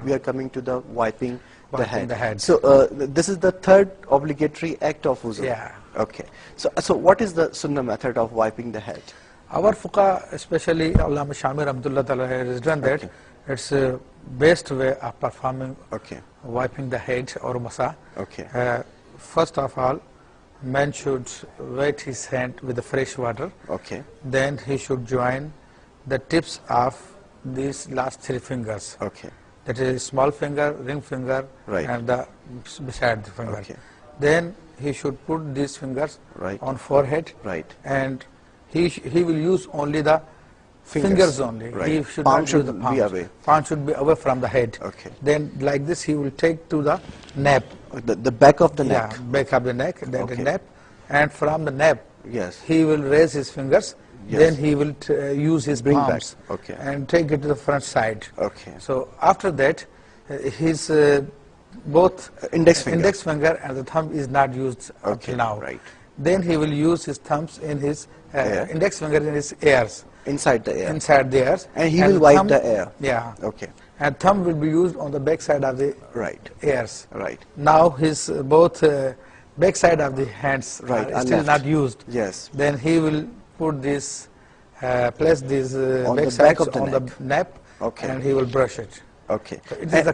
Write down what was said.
we are coming to the wiping the head. head. So this is the third obligatory act of wuzu. Yeah. Okay. So what is the sunnah method of wiping the head? Our fuqaha, especially Allama Shamir Abdullah Ta'ala, has done that. Okay. It's the best way of performing Okay. wiping the head or masa. Okay. First of all, man should wet his hand with the fresh water. Okay. Then he should join the tips of these last three fingers. Okay. That is small finger, ring finger, Right. and the beside the finger. Okay. Then he should put these fingers Right. on forehead. Right. And he will use only the fingers only. Right. He should Palm not should use the palms. be away. Palm should be away from the head. Okay. Then like this he will take to the nape. The back of the neck. Yeah, back of the neck, that Okay. is nape. And from the nape, Yes. he will raise his fingers. Yes. Then he will use his Bring back. palms Okay. and take it to the front side. Okay. So after that, his both Index finger. index finger and the thumb is not used up Okay, till now. right. Then he will use his thumbs in his Ear. index finger in his ears, Inside the ear. inside the ears. And he will wipe thumb- the ear. Yeah. Okay. And thumb will be used on the back side of the Right. ears. Right. Now his both back side of the hands Right, are are still left. not used. Yes. Then he will put this, place these On back the sides back of the on neck. the nape, Okay. and he will brush it. Okay. So it is the